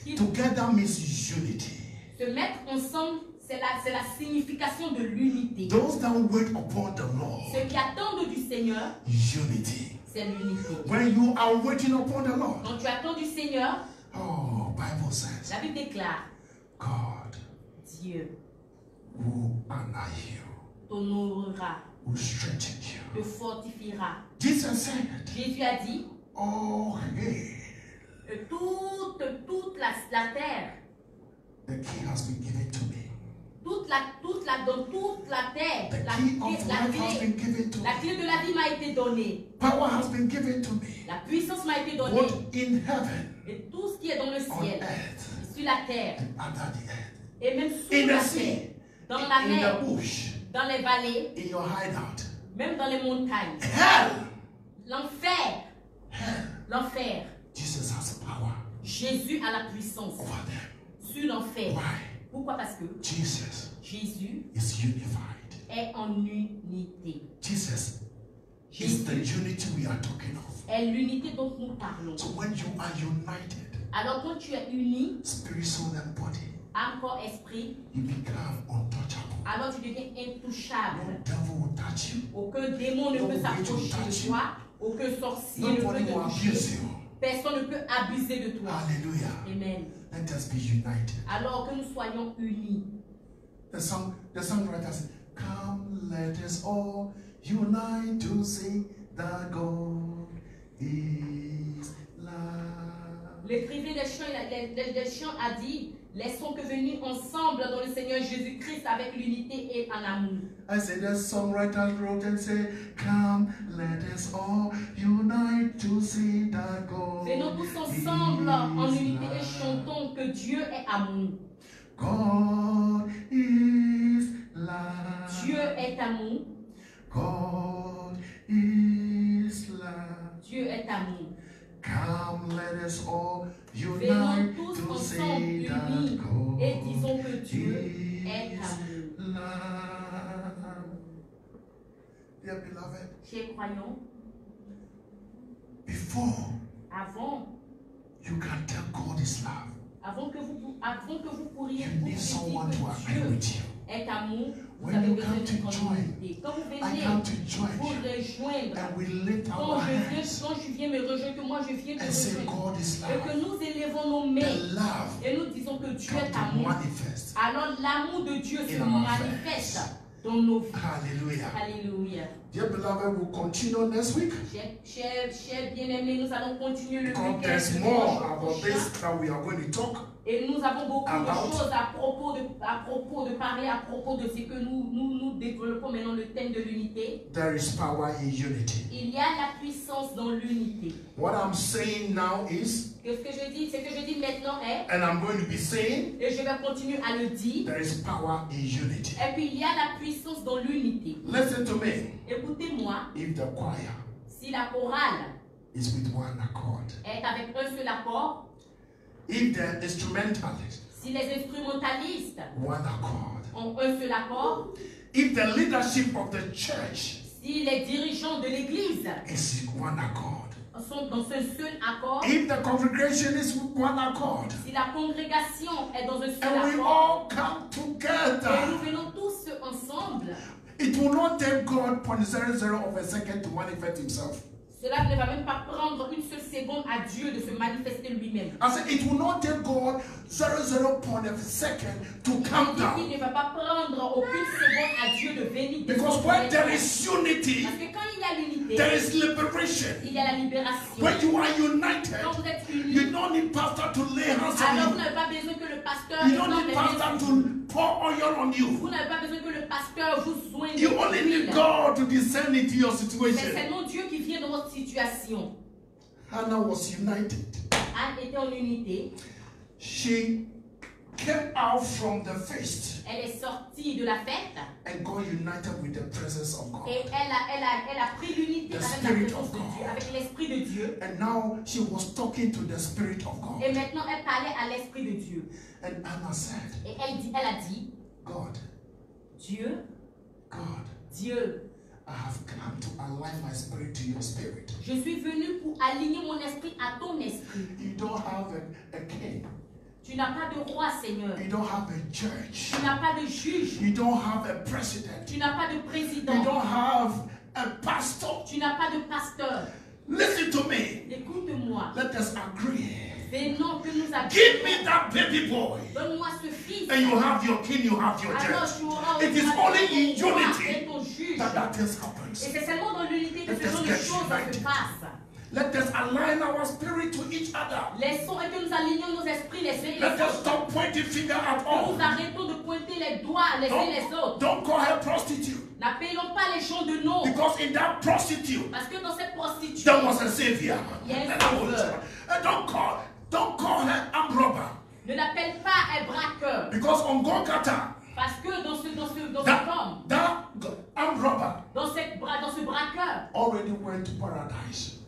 Qu'ils Together means unity. se mettre ensemble, c'est la signification de l'unité. Those that wait upon the Lord, Ceux qui attendent du Seigneur, unity. c'est l'unité. When you are waiting upon the Lord, Quand tu attends du Seigneur, oh, Bible says, la Bible déclare, God Dieu will honor you, t'honorera, will strengthen te you. fortifiera. Jesus said, Jésus a dit "Oh, hey, que toute la terre, the king has been given to me. dans toute la terre, The key of life has been given to la me. clé de la vie m'a été donnée. Power has been given to me. La puissance m'a été donnée. Both in heaven, Et tout ce qui est dans le on ciel, earth, sur la terre, and under the earth. et même sous In la the terre, sea, dans la in mer, the bush, dans les vallées, in your hideout. même dans les montagnes. Hell, L'enfer, hell. l'enfer. Jesus has power Jésus a la puissance over them. sur l'enfer. Why? Pourquoi? Parce que Jesus Jésus is unified. est en unité. Jesus is the unity we are talking of. Est l'unité dont nous parlons. So when you are united, Alors quand tu es uni, spirit, soul, and body, âme, corps, esprit, you become untouchable. alors tu deviens No intouchable. devil will touch you. Aucun démon ne No peut witch will s'approcher touch de you. toi. Aucun sorcier ne Nobody peut will te abuse toucher. you. Personne ne peut abuser de toi. Hallelujah. Amen. Let us be united. Alors que nous soyons unis. The songwriter said, "Come, let us all unite to sing that God is love." L'écrivain des chants a dit, laissons que venus ensemble dans le Seigneur Jésus-Christ avec l'unité et en amour. I said the songwriter wrote and said, "Come, let us all unite to sing that God Venons tous ensemble en is unité et love." chantons que Dieu est amour. God is love. Dieu est amour. God is love. Dieu est amour. Come, let us all Venons unite tous to ensemble say that unis God et disons que Dieu est is amour. love. Dear beloved, Chers croyants, before avant you can tell God is love, que vous pourriez you vous need dire someone to que agree Dieu with you. est amour, vous When avez you besoin come to d'être en join, unité. Quand vous I venez come to join vous you rejoindre, and we lift quand our je hands viens me rejoindre, que moi je viens te and say rejoindre, God is et que love. nous élevons nos The mains love et nous disons que Dieu come est to amour, manifest. alors l'amour de Dieu se In our manifeste affairs. dans nos vies. Hallelujah. Alléluia. Dear beloved, we'll continue next week. Chers bien-aimés, nous allons continuer le Because week-end there's le more dimanche about prochain. this that we are going to talk. Et nous avons beaucoup About. de choses à propos de parler à propos de ce que nous développons maintenant, le thème de l'unité. There is power in unity. Il y a la puissance dans l'unité. What I'm saying now is, Ce que je dis maintenant est, and I'm going to be saying, et je vais continuer à le dire, there is power in unity. et puis il y a la puissance dans l'unité. Listen to me. Écoutez-moi, If the choir si la chorale is with one accord, est avec un seul accord, if the instrumentalist, si les instrumentalistes one accord, ont un seul accord, if the leadership of the church si les dirigeants de l'église is one accord, sont dans un seul accord, if the congregation is with one accord, si la congrégation est dans un seul and we accord, all come et nous together, venons tous ensemble, it will not take God 0.00 of a second to manifest himself. cela ne va même pas prendre une seule seconde à Dieu de se manifester lui-même. I said it will not take God 0.0 of a second to come Il down. ne va pas prendre aucune seconde à Dieu de venir. Because when there is unity, Parce que quand il y a l'unité, there is liberation. il y a la libération. When you are united, Quand vous êtes unis, you don't need pastor to lay hands alors on vous you. n'avez pas besoin que le pasteur You don't étende need les mains pastor sur vous. to pour oil on you. Vous n'avez pas besoin que le pasteur vous soigne. You only need God to descend into your C'est situation. seulement Dieu qui vient dans votre situation. Hannah was united. Anne était en unité. She came out from the feast Elle est sortie de la fête and got united with the presence of God. et elle a pris l'unité The avec la Spirit présence of de God. Dieu, avec l'Esprit de Dieu. And now she was talking to the Spirit of God. Et maintenant, elle parlait à l'Esprit de Dieu. And Hannah said, Et elle a dit, God, Dieu, I have come to align my spirit to your spirit. je suis venu pour aligner mon esprit à ton esprit. You don't have a king. Tu n'as pas de roi, Seigneur. You don't have a judge. Tu n'as pas de juge. You don't have a president. Tu n'as pas de président. You don't have a pastor. Tu n'as pas de pasteur. Listen to me. Écoute-moi. Let us agree. Venons que nous Give me that baby boy. Donne-moi ce fils. And you have your king, you have your Alors judge. tu auras It is only in unity et ton juge. that things Et happens. c'est seulement dans l'unité que Let ce us genre de get choses united. se passent. Let us align our spirit to each other. Laissons et que nous alignions nos esprits les uns et les Let us autres. stop pointing finger at Que all. nous arrêtons de pointer les doigts les uns les autres. Don't call her prostitute. N'appelons pas les gens de nom. Because in that prostitute, Parce que dans cette prostituée, there was a savior. il y a un sauveur. Don't call her armed robber. Ne l'appelle pas un braqueur. Because on Golgotha, Parce que dans cet homme, that armed robber dans ce braqueur already went to paradise.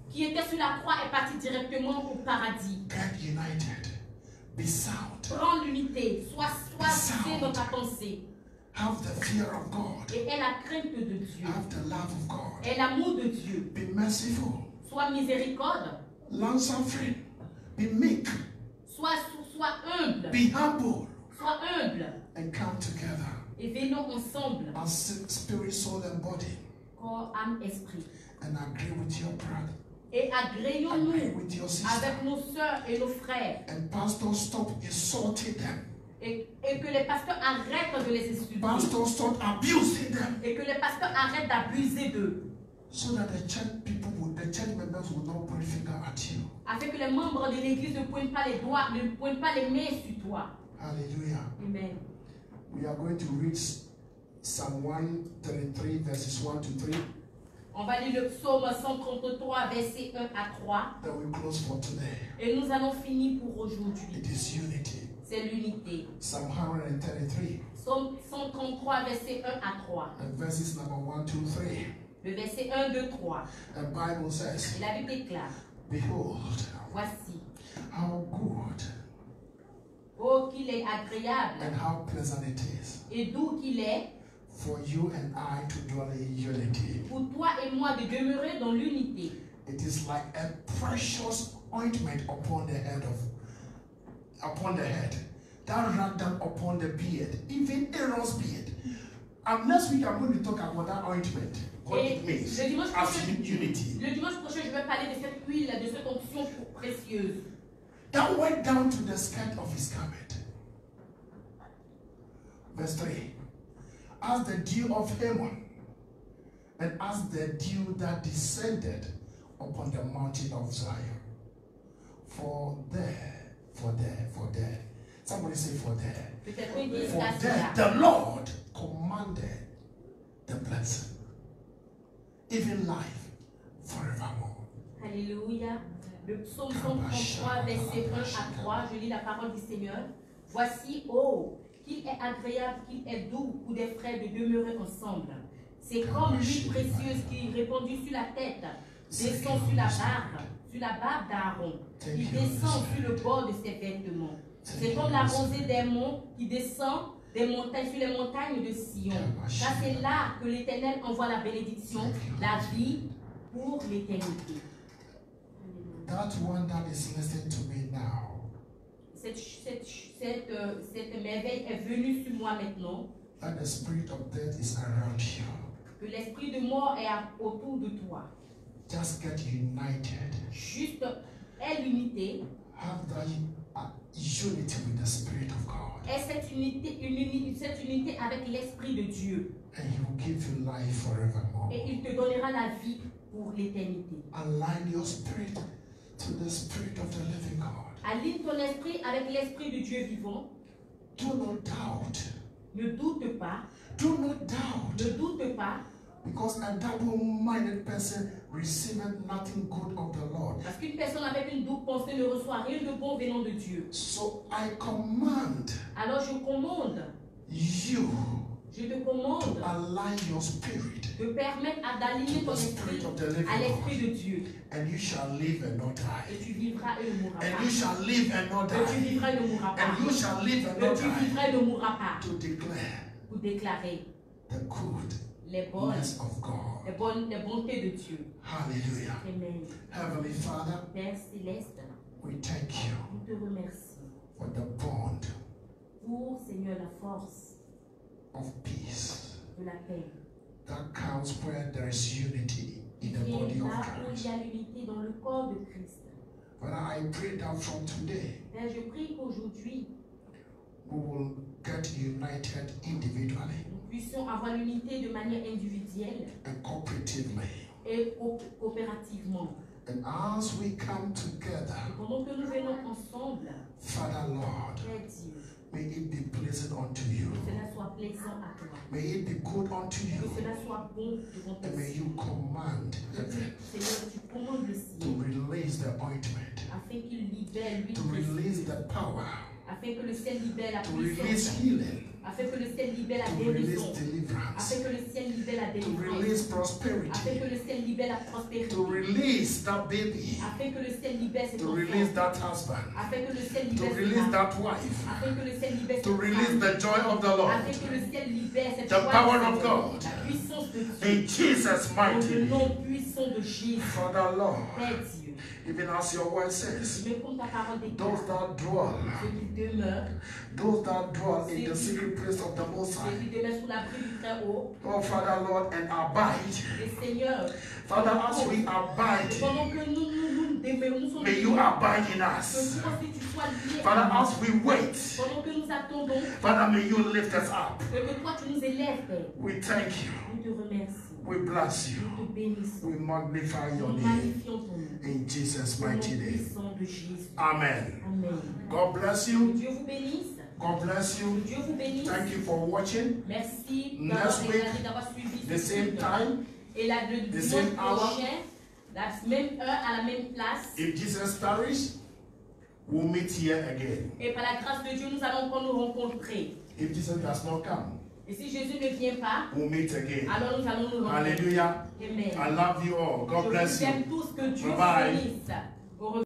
qui était sur la croix est parti directement au paradis. Get united. Be sound. Prends l'unité. Sois c'est notre pensée. Have the fear of God. Et aie la crainte de Dieu. Have the love of God. Aie l'amour de Dieu. Be merciful. Sois miséricorde. Long suffering. Be meek. Sois humble. Be humble. Sois humble. And come together. Et venons ensemble. As spirit, soul, and body. Corps, âme, esprit. And agree with your brother. Et agréons-nous with your sister. avec nos sœurs et nos frères. And pastor, stop insulting them. Et que les pasteurs arrêtent de les insulter. Pastor, stop abusing them. Et que les pasteurs arrêtent d'abuser d'eux. So that the church members will not point finger at you. Afin que les membres de l'église ne pointent pas les doigts, ne pointent pas les mains sur toi. Hallelujah. Amen. We are going to read Psalm 133 verses 1 to 3. On va lire le psaume 133, versets 1 à 3. Then we close for today. Et nous allons finir pour aujourd'hui. It is unity. C'est l'unité. Psalm 133. Psaume 133, versets 1 à 3. And verses number 1, 2, 3. Le verset 1, 2, 3. The Bible says, Et la Bible déclare, behold, voici, how good oh qu'il est agréable and how pleasant it is et doux qu'il est for you and I to dwell in unity. pour toi et moi de demeurer dans l'unité. It is like a precious ointment upon the head, that ran down upon the beard, even Aaron's beard. And next week I'm going to talk about that ointment, what Et it means le dimanche as prochain, unity. le dimanche prochain, je vais parler de cette huile, de cette onction précieuse. That went down to the skirt of his garment. Verse 3. As the dew of Hermon, and as the dew that descended upon the mountain of Zion. For there. Somebody say for there. For there the Lord commanded the blessing, even life forevermore. Alléluia. Le psaume 133, verset 1 à 3, je lis la parole du Seigneur. Voici, oh, qu'il est agréable, qu'il est doux pour des frères de demeurer ensemble. C'est comme l'huile précieuse qui, répandue sur la tête, descend sur la barbe d'Aaron. Il descend sur le bord de ses vêtements. C'est comme la rosée des monts qui descend des montagnes, sur les montagnes de Sion. Car c'est là que l'Éternel envoie la bénédiction, la vie pour l'éternité. That one that is listening to me now. Cette merveille est venue sur moi maintenant. That the spirit of death is around you. Que l'esprit de mort est autour de toi. Just get united. Juste aie l'unité. Have that unity with the Spirit of God. Aie cette unité avec l'esprit de Dieu. And He will give you life forevermore. Et il te donnera la vie pour l'éternité. Align your spirit to the Spirit of the living God. Aligne ton esprit avec l'esprit de Dieu vivant. Do not doubt. Ne doute pas. Do not doubt. Ne doute pas. Because a double-minded person receiveth nothing good of the Lord. Parce qu'une personne avec une double pensée ne reçoit rien de bon venant de Dieu. So I command. Alors je commande. You. Je te commande to align your spirit de permettre d'aligner ton esprit à l'esprit de Dieu. And you shall live and not die. Et tu vivras et ne mourras pas. And you shall live and not die. Et tu vivras et ne mourras pas. And you shall live and not die. Et tu vivras et ne mourras pas. To declare. Pour déclarer The good. Les bontés de Dieu. Hallelujah. Amen. Heavenly Father, Père céleste, we thank you. Nous te remercions for the bond. Pour Seigneur la force. Of peace. De la paix. That counts where there is unity in the body of Christ. Où il y a l'unité dans le corps de Christ. But I pray that from today. Père, je prie qu'aujourd'hui. We will get united individually. Nous puissions avoir l'unité de manière individuelle and cooperatively. Et coopérativement. And as we come together, Et pendant que nous venons ensemble, Father Lord, Père Dieu, may it be pleasant unto you. que cela soit plaisant à toi. May it be good unto Que you. cela soit bon devant tes And may yeux. you command heaven Seigneur, tu commandes le to ciel release the ointment, afin qu'il libère to l'huile release précieuse, the power, afin que le ciel libère la to release puissance, healing, afin que le ciel libère la to release guérison, deliverance, afin que le ciel libère la to délivrance, release afin prosperity, que le ciel libère la prospérité, to release that baby, afin que le ciel libère cet to release enfant, that husband, afin que le ciel to libère release cette femme, that wife, afin que le ciel libère to cette release femme, the joy of the Lord. afin que le ciel libère cette The joie power du of Seigneur, God. la puissance de Dieu, In Jesus' dans mighty le name. nom puissant de Jésus. Father Lord, Père Dieu, even as your word says, mais comme ta parole those déclare, that dwell, ceux qui demeurent, in the secret place of the Most ceux High, qui demeurent sous l'abri du Très-Haut, oh Father Lord, and abide. le Seigneur, Father, as we abide, pendant que nous demeurons, nous sommes may you abide in que us. toi aussi tu sois lié Father, à nous. as we wait, Pendant que nous attendons, Father, may you lift us up. que toi tu nous élèves, Père. We thank you. Nous te remercions. We bless you. Nous te bénissons. We magnify your Nous name. magnifions ton nom. In Jesus' Au nom mighty name. puissant de Jésus. Amen. Amen. God bless Que you. Dieu vous bénisse. God bless Que you. Dieu vous bénisse. Thank you for watching. Merci Next week, d'avoir suivi the ce same culte. time, Et là, le the dimanche same hour. prochain, la même heure, à la même place. if Jesus tarries, we'll meet here again. Et par la grâce de Dieu, nous allons encore nous rencontrer. If Jesus does not come, Et si Jésus ne vient pas, we'll meet again. alors nous allons nous rencontrer. Hallelujah. Amen. I love you all. God Je bless vous aime you. tous, que Dieu vous Bye-bye. bénisse.